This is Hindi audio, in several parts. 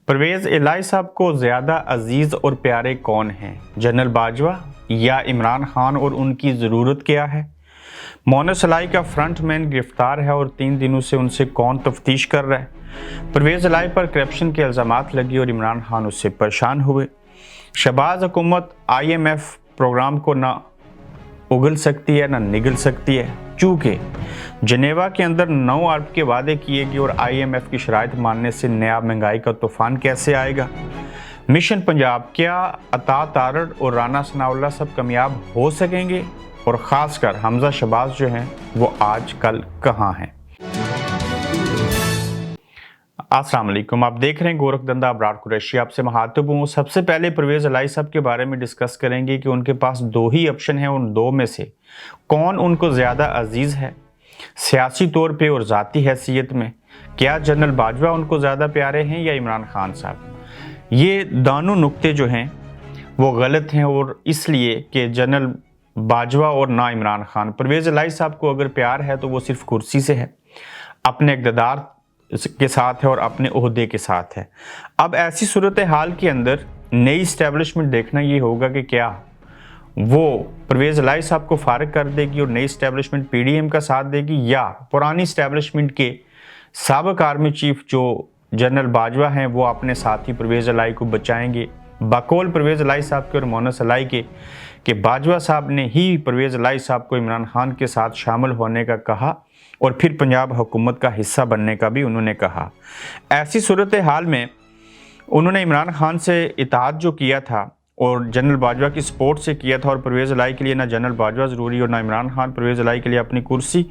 परवेज़ इलाही साहब को ज़्यादा अजीज़ और प्यारे कौन हैं, जनरल बाजवा या इमरान खान, और उनकी ज़रूरत क्या है? मोनस इलाही का फ्रंटमैन गिरफ्तार है और 3 दिनों से उनसे कौन तफ्तीश कर रहा है? परवेज़ इलाही पर करप्शन के इल्ज़ामात लगे और इमरान खान उससे परेशान हुए। शहबाज हुकूमत IMF प्रोग्राम को ना उगल सकती है ना निगल सकती है, चूँकि जनेवा के अंदर 9 अरब के वादे किए गए और IMF की शराइत मानने से नया महंगाई का तूफान कैसे आएगा? मिशन पंजाब, क्या अता तारड़ और राना सनाउल्लाह सब कामयाब हो सकेंगे? और ख़ासकर हमजा शहबाज जो हैं वो आजकल कहाँ हैं? अस्सलाम वालेकुम, आप देख रहे हैं गोरखधंधा अबरार कुरैशी। आपसे मुखातिब हूँ। सबसे पहले परवेज़ इलाही साहब के बारे में डिस्कस करेंगे कि उनके पास 2 ही ऑप्शन हैं, उन 2 में से कौन उनको ज़्यादा अजीज़ है सियासी तौर पे और ज़ाती हैसियत में। क्या जनरल बाजवा उनको ज़्यादा प्यारे हैं या इमरान खान साहब? ये दोनों नुक्ते जो हैं वो गलत हैं, और इसलिए कि जनरल बाजवा और ना इमरान खान। परवेज़ इलाही साहब को अगर प्यार है तो वो सिर्फ कुर्सी से है, अपने इक़्तिदार के साथ है और अपने ओहदे के साथ है। अब ऐसी सूरत हाल के अंदर नई इस्टेब्लिशमेंट देखना ये होगा कि क्या वो परवेज़ इलाही साहब को फारिग कर देगी और नई इस्टेब्लिशमेंट PDM का साथ देगी, या पुरानी इस्टेब्लिशमेंट के साबिक आर्मी चीफ जो जनरल बाजवा हैं वो अपने साथी परवेज़ इलाही को बचाएंगे। बकौल परवेज़ इलाही साहब के और मोनस इलाही के कि बाजवा साहब ने ही परवेज़ इलाही साहब को इमरान खान के साथ शामिल होने का कहा और फिर पंजाब हुकूमत का हिस्सा बनने का भी उन्होंने कहा। ऐसी सूरत हाल में उन्होंने इमरान खान से इताअत जो किया था और जनरल बाजवा की सपोर्ट से किया था, और परवेज़ इलाही के लिए ना जनरल बाजवा ज़रूरी और ना इमरान खान, परवेज़ इलाही के लिए अपनी कुर्सी।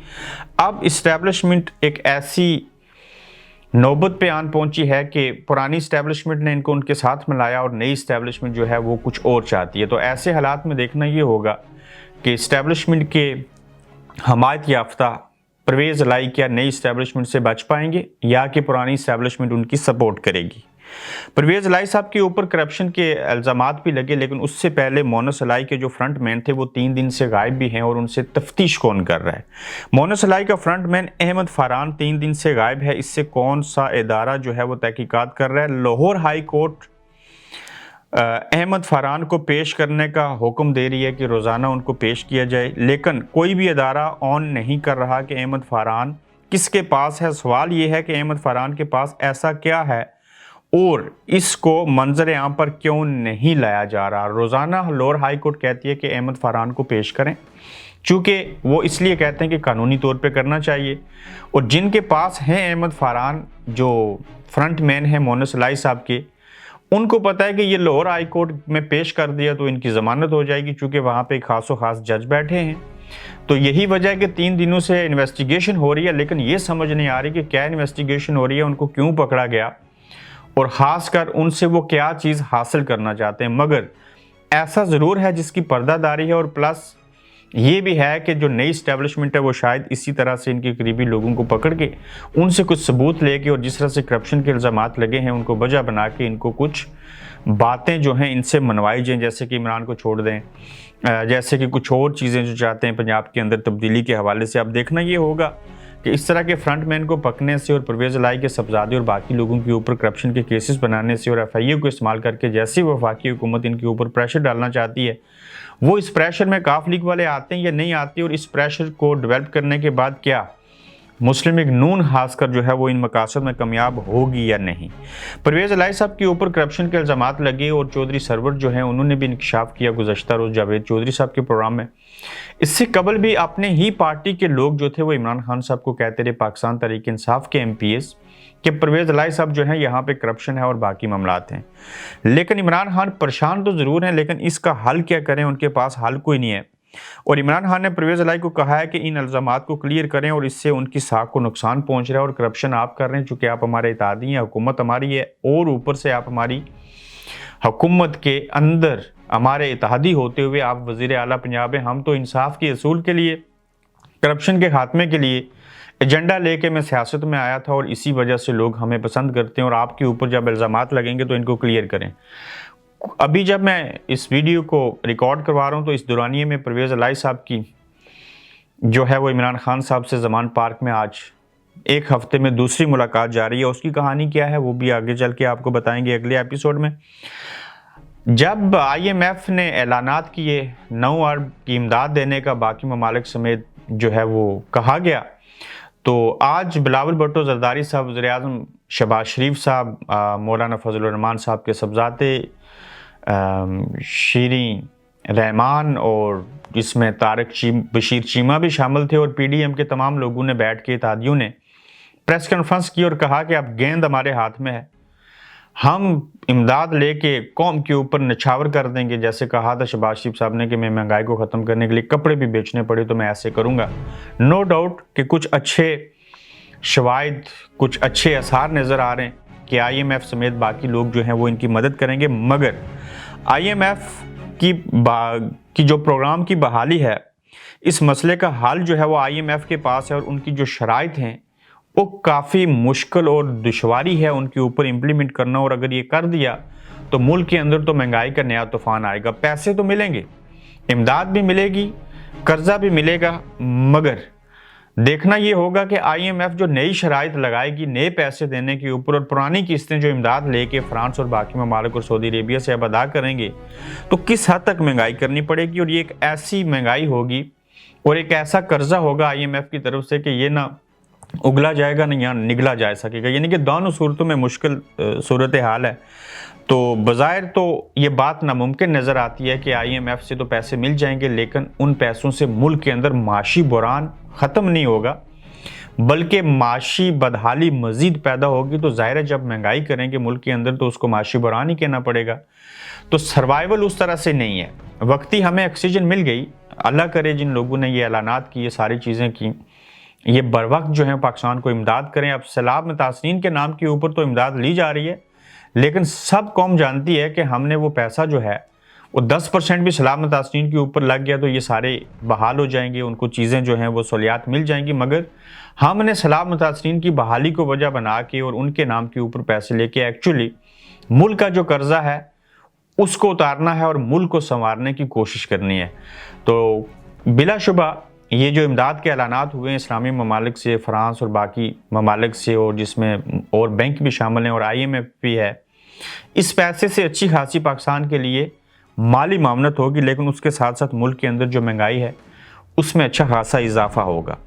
अब इस्टेब्लिशमेंट एक ऐसी नौबत पे आन पहुंची है कि पुरानी इस्टेब्लिशमेंट ने इनको उनके साथ मिलाया और नई इस्टेब्लिशमेंट जो है वो कुछ और चाहती है। तो ऐसे हालात में देखना ये होगा कि इस्टेब्लिशमेंट के हमायत याफ्ता परवेज़ इलाही क्या नई इस्टेब्लिशमेंट से बच पाएंगे या कि पुरानी इस्टेब्लिशमेंट उनकी सपोर्ट करेगी। परवेज़ इलाही साहब के ऊपर करप्शन के इल्ज़ामात भी लगे, लेकिन उससे पहले मोनस इलाही के जो फ्रंट मैन थे वो 3 दिन से गायब भी हैं और उनसे तफ्तीश कौन कर रहा है? मोनस इलाही का फ्रंट मैन अहमद फरहान 3 दिन से गायब है। इससे कौन सा इदारा जो है वो तहकीकात कर रहा है? लाहौर हाई कोर्ट अहमद फरहान को पेश करने का हुक्म दे रही है कि रोज़ाना उनको पेश किया जाए, लेकिन कोई भी इदारा ऑन नहीं कर रहा कि अहमद फरहान किसके पास है। सवाल ये है कि अहमद फरहान के पास ऐसा क्या है और इसको मंजर आम पर क्यों नहीं लाया जा रहा। रोज़ाना लाहौर हाई कोर्ट कहती है कि अहमद फरहान को पेश करें, चूँकि वो इसलिए कहते हैं कि कानूनी तौर पे करना चाहिए, और जिनके पास हैं अहमद फरहान जो फ्रंट मैन है मोनस इलाही साहब के, उनको पता है कि ये लाहौर हाई कोर्ट में पेश कर दिया तो इनकी ज़मानत हो जाएगी, चूँकि वहाँ पे खासो खास जज बैठे हैं। तो यही वजह है कि 3 दिनों से इन्वेस्टिगेशन हो रही है, लेकिन ये समझ नहीं आ रही कि क्या इन्वेस्टिगेशन हो रही है, उनको क्यों पकड़ा गया और ख़ासकर उनसे वो क्या चीज़ हासिल करना चाहते हैं। मगर ऐसा ज़रूर है जिसकी पर्दादारी है, और प्लस ये भी है कि जो नई इस्टेब्लिशमेंट है वो शायद इसी तरह से इनके करीबी लोगों को पकड़ के उनसे कुछ सबूत लेके और जिस तरह से करप्शन के इल्ज़ामात लगे हैं उनको वजह बना के इनको कुछ बातें जो हैं इनसे मनवाई जाएँ, जैसे कि इमरान को छोड़ दें, जैसे कि कुछ और चीज़ें जो चाहते हैं पंजाब के अंदर तब्दीली के हवाले से। अब देखना ये होगा कि इस तरह के फ्रंटमैन को पकड़ने से और परवेज़ इलाही के साहबजादे और बाकी लोगों के ऊपर करप्शन के केसेस बनाने से और FIA को इस्तेमाल करके जैसी वफाकी हुकूमत इनके ऊपर प्रेशर डालना चाहती है, वो इस प्रेशर में काफ लीग वाले आते हैं या नहीं आते, और इस प्रेशर को डेवलप करने के बाद क्या मुस्लिम लीग नून खासकर जो है वो इन मकासद में कामयाब होगी या नहीं। परवेज़ इलाही साहब के ऊपर करप्शन के इल्ज़ामात लगे और चौधरी सरवर जो हैं उन्होंने भी इंकशाफ किया गुज़श्ता रोज़ जावेद चौधरी साहब के प्रोग्राम में। इससे कबल भी अपने ही पार्टी के लोग जो थे वो इमरान खान साहब को कहते रहे, पाकिस्तान तहरीक इंसाफ के MPs, कि परवेज़ इलाही साहब जो हैं यहाँ पे करप्शन है और बाकी मामलात हैं। लेकिन इमरान खान परेशान तो ज़रूर हैं, लेकिन इसका हल क्या करें, उनके पास हल कोई नहीं है। और इमरान खान ने परवेज़ इलाही को कहा है कि इन इल्ज़ामात को क्लियर करें और इससे उनकी साख को नुकसान पहुँच रहा है, और करप्शन आप कर रहे हैं चूँकि आप हमारे इत्तेहादी हैं, हुकूमत हमारी है, और ऊपर से आप हमारी हुकूमत के अंदर हमारे इत्तेहादी होते हुए आप वज़ीर आला पंजाब हैं। हम तो इंसाफ के असूल के लिए, करप्शन के खात्मे के लिए एजेंडा लेके मैं सियासत में आया था, और इसी वजह से लोग हमें पसंद करते हैं, और आपके ऊपर जब इल्ज़ामात लगेंगे तो इनको क्लियर करें। अभी जब मैं इस वीडियो को रिकॉर्ड करवा रहा हूँ तो इस दौरानिए में परवेज़ इलाही साहब की जो है वो इमरान खान साहब से ज़मान पार्क में आज एक हफ्ते में दूसरी मुलाकात जारी है, उसकी कहानी क्या है वो भी आगे चल के आपको बताएंगे अगले एपिसोड में। जब IMF ने ऐलानात किए 9 अरब की इमदाद देने का बाकी ममालिक समेत जो है वो कहा गया, तो आज बिलावल भुट्टो जरदारी साहब, वज़ीर-ए-आज़म शहबाज शरीफ साहब, मौलाना फजल रहमान साहब के साहबजादे शीरीन रहमान और जिसमें तारिक बशीर चीमा भी शामिल थे, और PDM के तमाम लोगों ने बैठ के, इत्तेहादियों ने प्रेस कॉन्फ्रेंस की और कहा कि अब गेंद हमारे हाथ में है, हम इमदाद लेके कौम के ऊपर निछावर कर देंगे। जैसे कहा था शहबाज शरीफ साहब ने कि मैं महंगाई को ख़त्म करने के लिए कपड़े भी बेचने पड़े तो मैं ऐसे करूँगा। नो डाउट कि कुछ अच्छे शवाहिद, कुछ अच्छे आसार नज़र आ रहे हैं कि IMF समेत बाकी लोग जो हैं वो इनकी मदद करेंगे, मगर IMF की जो प्रोग्राम की बहाली है, इस मसले का हल जो है वो IMF के पास है, और उनकी जो शराइत हैं वो काफ़ी मुश्किल और दुश्वारी है उनके ऊपर इम्प्लीमेंट करना। और अगर ये कर दिया तो मुल्क के अंदर तो महंगाई का नया तूफान आएगा। पैसे तो मिलेंगे, इमदाद भी मिलेगी, कर्जा भी मिलेगा, मगर देखना ये होगा कि IMF जो नई शराइत लगाएगी नए पैसे देने के ऊपर, और पुरानी किस्तें जो इमदाद लेके फ्रांस और बाकी ममालिक और सऊदी अरेबिया से अब अदा करेंगे, तो किस हद तक महंगाई करनी पड़ेगी। और ये एक ऐसी महंगाई होगी और एक ऐसा कर्जा होगा IMF की तरफ से कि ये ना उगला जाएगा ना यहाँ निगला जा सकेगा, यानी कि दोनों सूरतों में मुश्किल सूरत हाल है। तो बज़ाहिर तो ये बात नामुमकिन नज़र आती है कि IMF से तो पैसे मिल जाएंगे, लेकिन उन पैसों से मुल्क के अंदर माशी बुरान ख़त्म नहीं होगा, बल्कि माशी बदहाली मज़ीद पैदा होगी। तो ज़ाहिर है जब महंगाई करेंगे मुल्क के अंदर तो उसको माशी बुरान ही कहना पड़ेगा। तो सर्वाइवल उस तरह से नहीं है। वक्ती हमें ऑक्सीजन मिल गई, अल्लाह करे जिन लोगों ने ये ऐलानात की, ये सारी चीज़ें की, ये बर वक्त जो है पाकिस्तान को इमदाद करें। अब सैलाब में तासनीन के नाम के ऊपर तो इमदाद ली जा रही है, लेकिन सब कौम जानती है कि हमने वो पैसा जो है वो 10% भी सैलाब में तासनीन के ऊपर लग गया तो ये सारे बहाल हो जाएंगे, उनको चीज़ें जो हैं वो सहूलियात मिल जाएंगी। मगर हमने सैलाब में तासनीन की बहाली को वजह बना के और उनके नाम के ऊपर पैसे लेके एक्चुअली मुल्क का जो कर्जा है उसको उतारना है और मुल्क को संवारने की कोशिश करनी है। तो बिलाशुबा ये जो इमदाद के ऐलानात हुए हैं इस्लामी ममालिक से, फ्रांस और बाकी ममालिक से, और जिसमें और बैंक भी शामिल हैं और IMF भी है, इस पैसे से अच्छी खासी पाकिस्तान के लिए माली मामनत होगी, लेकिन उसके साथ साथ मुल्क के अंदर जो महंगाई है उसमें अच्छा खासा इजाफा होगा।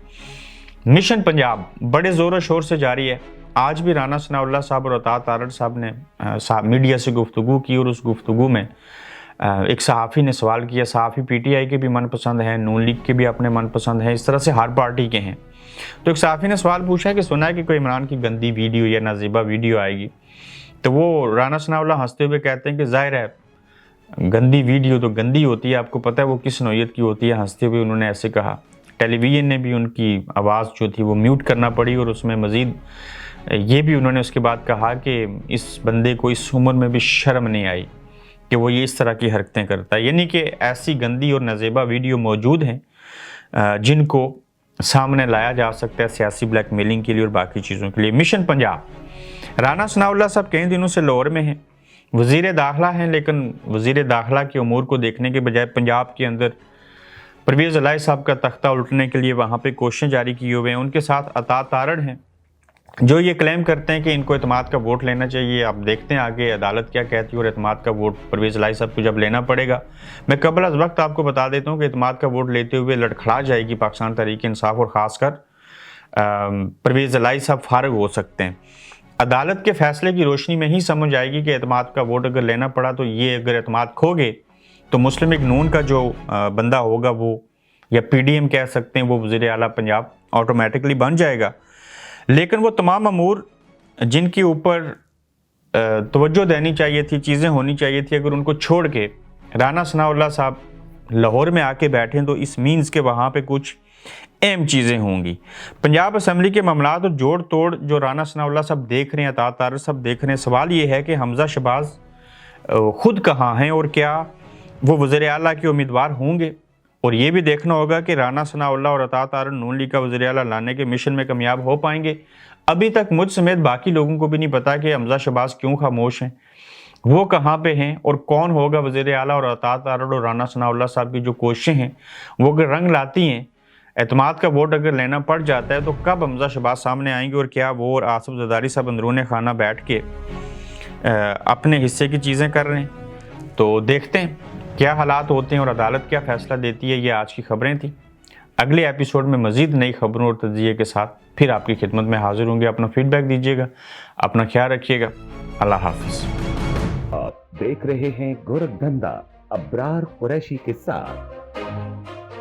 मिशन पंजाब बड़े ज़ोर शोर से जारी है। आज भी राना सनाउल्लाह साहब और अता तारड़ साहब ने मीडिया से गुफ्तगू की, और उस गुफ्तगू में एक सहाफ़ी ने सवाल किया। सहाफ़ी PTI के भी मनपसंद हैं, नून लीग के भी अपने मनपसंद हैं, इस तरह से हर पार्टी के हैं। तो एक सहाफ़ी ने सवाल पूछा कि सुना है कि कोई इमरान की गंदी वीडियो या नाज़ेबा वीडियो आएगी। तो वो राना सनाउल्लाह हंसते हुए कहते हैं कि ज़ाहिर है गंदी वीडियो तो गंदी होती है, आपको पता है वो किस नौइयत की होती है। हंसते हुए उन्होंने ऐसे कहा। टेलीविज़न ने भी उनकी आवाज़ जो थी वो म्यूट करना पड़ी, और उसमें मज़ीद ये भी उन्होंने उसके बाद कहा कि इस बंदे को इस उम्र में भी शर्म नहीं आई कि वो ये इस तरह की हरकतें करता है। यानी कि ऐसी गंदी और नाज़ेबा वीडियो मौजूद हैं जिनको सामने लाया जा सकता है सियासी ब्लैकमेलिंग के लिए और बाकी चीज़ों के लिए। मिशन पंजाब, राना सनाउल्लाह साहब कई दिनों से लाहौर में हैं, वज़ीर दाखिला हैं, लेकिन वज़ीर दाखिला के उमूर को देखने के बजाय पंजाब के अंदर परवेज़ इलाही साहब का तख्ता उल्टने के लिए वहाँ पर कोशिशें जारी किए हुए हैं। उनके साथ अता तारड़ हैं जो ये क्लेम करते हैं कि इनको एतमाद का वोट लेना चाहिए। आप देखते हैं आगे अदालत क्या कहती है, और एतमाद का वोट परवेज़ इलाही साहब को जब लेना पड़ेगा, मैं कबल अज़ वक्त आपको बता देता हूँ कि एतमाद का वोट लेते हुए लड़खड़ा जाएगी पाकिस्तान तहरीक इंसाफ, और ख़ासकर परवेज़ इलाही साहब फारग हो सकते हैं। अदालत के फैसले की रोशनी में ही समझ आएगी कि एतमाद का वोट अगर लेना पड़ा तो ये अगर एतमाद खो गए तो मुस्लिम लीग नून का जो बंदा होगा वो, या PDM कह सकते हैं, वो वज़ीर आला पंजाब ऑटोमेटिकली बन जाएगा। लेकिन वो तमाम अमूर जिनके ऊपर तवज्जो देनी चाहिए थी, चीज़ें होनी चाहिए थी, अगर उनको छोड़ के राना सनाउल्लाह साहब लाहौर में आके बैठे तो इस मीन्स के वहाँ पे कुछ अहम चीज़ें होंगी। पंजाब असम्बली के मामलात और जोड़ तोड़ जो राना सनाउल्लाह साहब देख रहे हैं, अता तारड़ साहब देख रहे हैं, सवाल ये है कि हमज़ा शहबाज ख़ुद कहाँ हैं और क्या वो वज़ीर आला के उम्मीदवार होंगे। और ये भी देखना होगा कि राना सनाउल्लाह और अता तारड़ नून लीग का वज़ीर आला लाने के मिशन में कामयाब हो पाएंगे। अभी तक मुझ समेत बाकी लोगों को भी नहीं पता कि हमज़ा शहबाज क्यों खामोश हैं, वो कहाँ पे हैं और कौन होगा वज़ीर आला। और अता तारड़ और राना सनाउल्लाह साहब की जो कोशिशें हैं वो अगर रंग लाती हैं एतमाद का वोट अगर लेना पड़ जाता है तो कब हमजा शहबाज सामने आएंगे और क्या वो और आसिफ जरदारी साहब अंदरूनी खाना बैठ के अपने हिस्से की चीज़ें कर रहे हैं। तो देखते हैं क्या हालात होते हैं और अदालत क्या फ़ैसला देती है। ये आज की खबरें थी। अगले एपिसोड में मज़ीद नई खबरों और तज्ज़िये के साथ फिर आपकी खिदमत में हाजिर होंगे। अपना फीडबैक दीजिएगा, अपना ख्याल रखिएगा। अल्लाह हाफिज़। आप देख रहे हैं गोरखधंधा अब्रार कुरैशी के साथ।